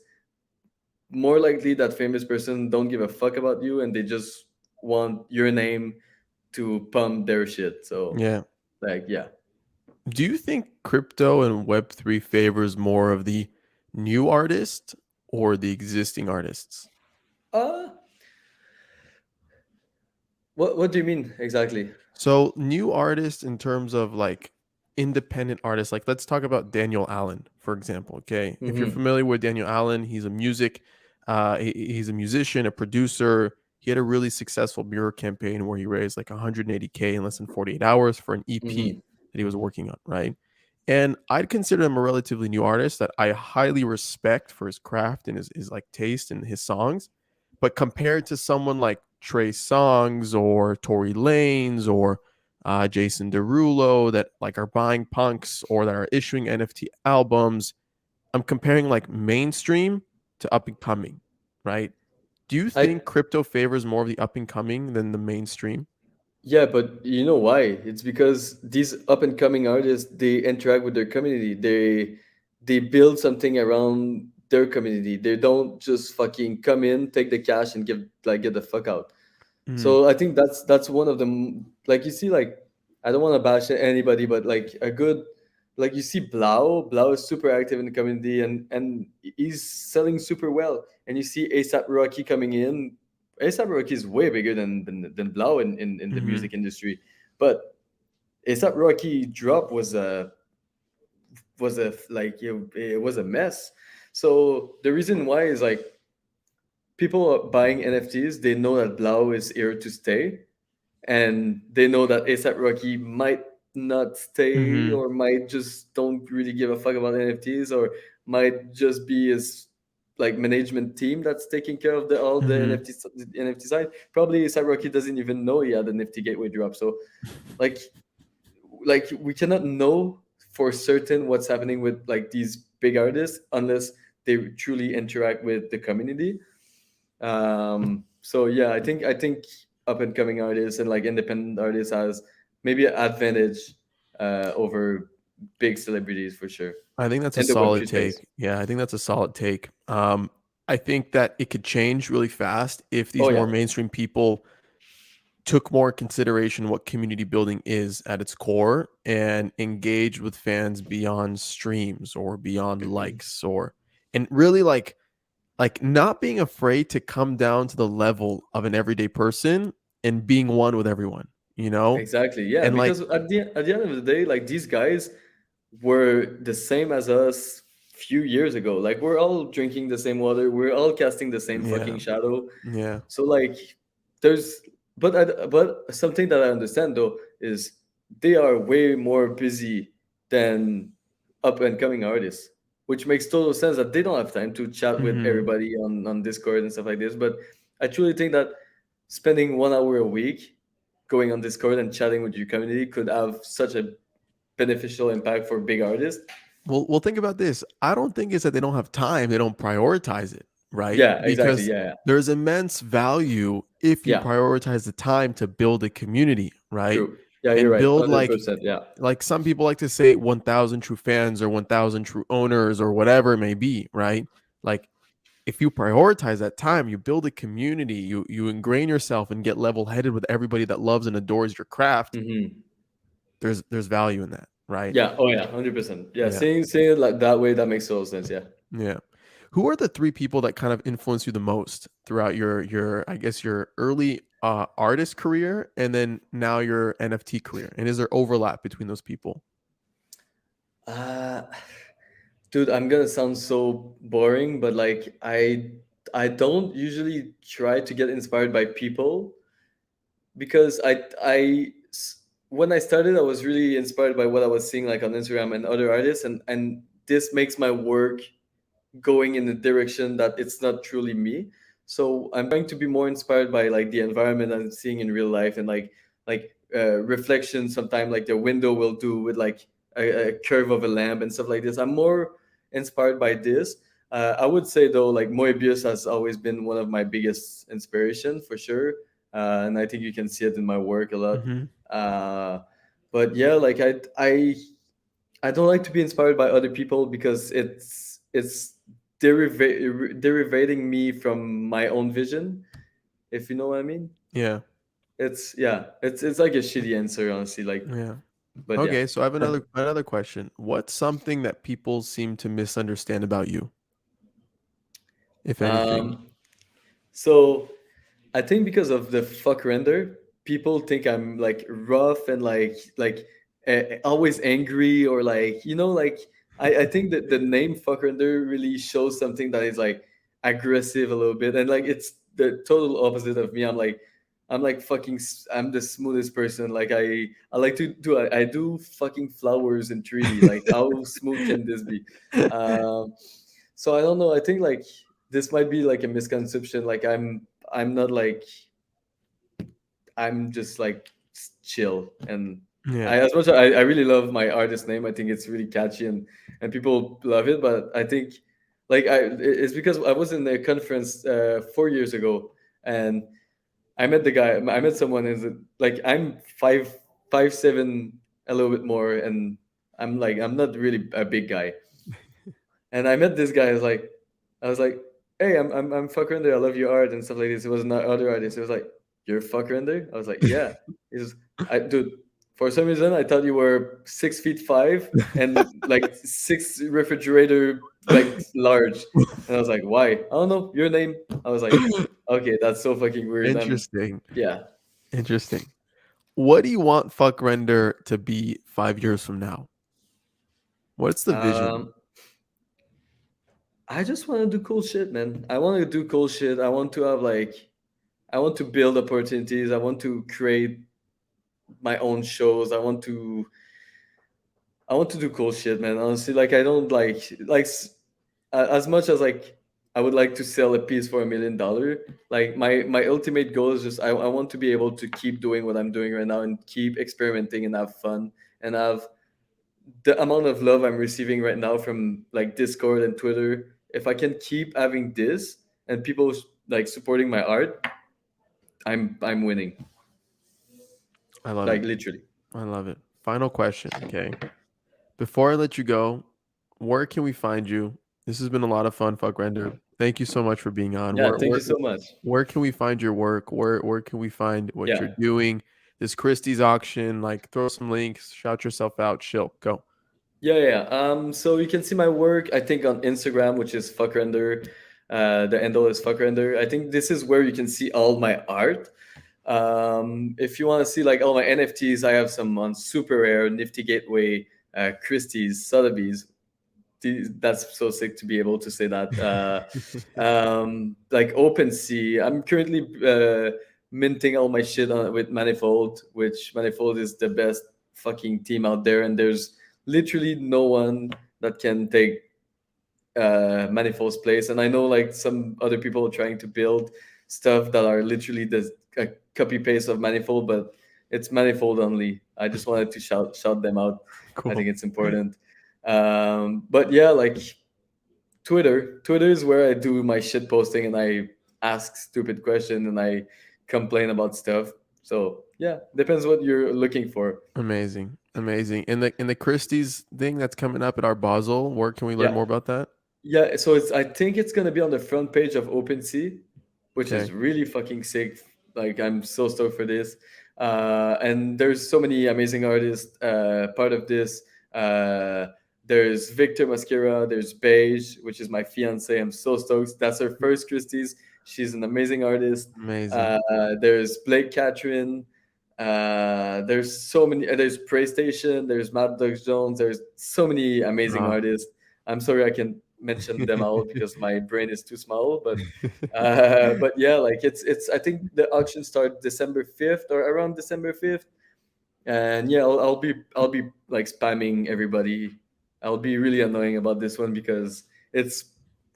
more likely that famous person don't give a fuck about you, and they just want your name to pump their shit. So Yeah. like yeah. Do you think crypto and Web3 favors more of the new artist or the existing artists? Uh what do you mean exactly? So, new artists in terms of like independent artists, like let's talk about Daniel Allen, for example. Okay. If you're Mm-hmm. familiar with Daniel Allen, he's a musician, a producer. He had a really successful mirror campaign where he raised like 180K in less than 48 hours for an EP Mm-hmm. that he was working on, right? And I'd consider him a relatively new artist that I highly respect for his craft and his like taste and his songs. But compared to someone like Trey Songz or Tory Lanez or Jason Derulo that like are buying punks or that are issuing NFT albums, I'm comparing like mainstream to up and coming, right? Do you I think crypto favors more of the up and coming than the mainstream? Yeah, but you know why? It's because these up and coming artists, they interact with their community. They build something around their community. They don't just fucking come in, take the cash, and get the fuck out. Mm-hmm. So I think that's one of them. Like you see, like I don't want to bash anybody, but like a good, like you see Blau. Blau is super active in the community, and he's selling super well. And you see ASAP Rocky coming in. ASAP Rocky is way bigger than Blau in the Mm-hmm. music industry, but ASAP Rocky drop was a like it was a mess. So the reason why is like people are buying NFTs. They know that Blau is here to stay, and they know that ASAP Rocky might not stay, Mm-hmm. or might just don't really give a fuck about NFTs, or might just be his like management team that's taking care of the all the Mm-hmm. NFT side. Probably ASAP Rocky doesn't even know he had an NFT gateway drop. So like we cannot know for certain what's happening with like these big artists unless they truly interact with the community. So yeah, I think up and coming artists and like independent artists has maybe an advantage over big celebrities for sure. I think that's a In the Web solid three space. take. Yeah, I think that's a solid take. I think that it could change really fast if Oh these yeah. more mainstream people took more consideration what community building is at its core and engaged with fans beyond streams or beyond likes or and really like not being afraid to come down to the level of an everyday person and being one with everyone, you know? Exactly. Yeah, And like because at the end of the day, like these guys were the same as us few years ago. Like we're all drinking the same water. We're all casting the same yeah, fucking shadow. yeah. So like there's but something that I understand though is they are way more busy than up and coming artists, which makes total sense that they don't have time to chat with Mhm. everybody on Discord and stuff like this. But I truly think that spending 1 hour a week going on Discord and chatting with your community could have such a beneficial impact for big artists. Well, think about this. I don't think it's that they don't have time; they don't prioritize it, right? Yeah, exactly. Because Yeah, there's immense value if you yeah, prioritize the time to build a community, right? true. Yeah, you're And right. build 100%. Yeah. like some people like to say 1,000 true fans or 1,000 true owners or whatever it may be, right? Like if you prioritize that time, you build a community, you ingrain yourself and get level headed with everybody that loves and adores your craft. Hmm. There's value in that, right? Yeah. Oh yeah. 100%. Yeah. Yeah. Seeing it like that way, that makes total sense. Yeah. Yeah. Who are the three people that kind of influence you the most throughout your I guess your early artist career and then now your NFT career? And is there overlap between those people? Uh, dude, I'm gonna sound so boring, but like I don't usually try to get inspired by people because when I started, I was really inspired by what I was seeing like on Instagram and other artists, and this makes my work going in a direction that it's not truly me. So I'm trying to be more inspired by like the environment I'm seeing in real life, and like reflection. Sometimes like the window will do with like a curve of a lamp and stuff like this. I'm more inspired by this. I would say though, like Moebius has always been one of my biggest inspiration for sure, and I think you can see it in my work a lot. Mm-hmm. Uh, but yeah, like I don't like to be inspired by other people because it's derivating me from my own vision, if you know what I mean. Yeah. It's yeah, it's like a shitty answer, honestly. Like, Yeah. but yeah. Okay, so I have another question. What's something that people seem to misunderstand about you, if anything? Um, so I think because of the fuck render, people think I'm like rough and like always angry or like like I think that the name fuck render really shows something that is like aggressive a little bit, and like it's the total opposite of me. I'm like I'm the smoothest person. Like I like to do I do fucking flowers in 3D. Like how smooth can this be? Um, so I don't know. I think like this might be like a misconception. Like I'm not like I'm just like chill, and Yeah. as much as I really love my artist name. I think it's really catchy, and people love it. But I think like it's because I was in a conference 4 years ago, and I met the guy. I met someone is like I'm 5'7", a little bit more, and I'm not really a big guy. And I met this guy. I was like, hey, I'm fuck render. I love your art and stuff like this. It was not other artist. It was like, you're fuck render. I was like, yeah. He's dude. For some reason, I thought you were 6'5" and like six refrigerator like large. And I was like, why? I don't know your name. I was like, okay, that's so fucking weird. Interesting. Yeah. Interesting. What do you want Fuck Render to be 5 years from now? What's the vision? Um, I just want to do cool shit, man. I want to do cool shit. I want to have like I want to build opportunities. I want to create my own shows. I want to do cool shit, man. Honestly, like I don't as much as like I would like to sell a piece for $1 million. Like my ultimate goal is just I want to be able to keep doing what I'm doing right now and keep experimenting and have fun and have the amount of love I'm receiving right now from like Discord and Twitter. If I can keep having this and people like supporting my art, I'm winning. I love Like it. literally. I love it. Final question. Okay. Before I let you go, where can we find you? This has been a lot of fun, Fuck Render. Thank you so much for being on. Yeah, thank you so much. Where can we find your work? Where can we find what you're Yeah. doing? This Christie's auction, like throw some links, shout yourself out, chill, go. Yeah. So you can see my work, I think, on Instagram, which is FVCKRENDER. The handle is FVCKRENDER. I think this is where you can see all my art. If you want to see like all my NFTs, I have some on Super Rare, Nifty Gateway, Christie's, Sotheby's. That's so sick to be able to say that. Like OpenSea, I'm currently minting all my shit with Manifold, which Manifold is the best fucking team out there, and there's literally no one that can take Manifold's place. And I know like some other people are trying to build stuff that are literally the copy paste of Manifold, but It's manifold only. I just wanted to shout them out. I Cool. think it's important. But yeah, like Twitter is where I do my shit posting and I ask stupid questions and I complain about stuff. So yeah, depends what you're looking for. Amazing. Amazing. In the Christie's thing that's coming up at our Basel, where can we learn Yeah, more about that? yeah. So I think it's gonna be on the front page of OpenSea, which is Okay. really fucking sick. Like I'm so stoked for this. And there's so many amazing artists part of this. Uh, there's Victor Mascara, there's Beige, which is my fiance. I'm so stoked. That's her first Christie's. She's an amazing artist. Amazing. There's Blake Catherine. There's so many. There's PlayStation. There's Mad Dogs Jones. There's so many amazing Wow. artists. I'm sorry I can mention them all because my brain is too small. But yeah, like it's. I think the auction starts December 5th or around December 5th, and yeah, I'll be like spamming everybody. I'll be really annoying about this one because it's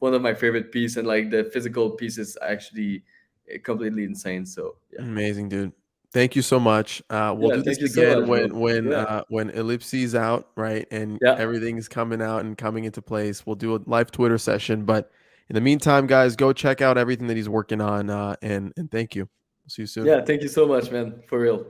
one of my favorite piece, and like the physical piece is actually completely insane. So yeah, Amazing, dude. Thank you so much. We'll yeah. do this Thank you so again much, bro. Yeah, when Ellipses out, right? And yeah, everything's coming out and coming into place. We'll do a live Twitter session. But in the meantime, guys, go check out everything that he's working on. And thank you. See you soon. yeah. Thank you so much, man. For real.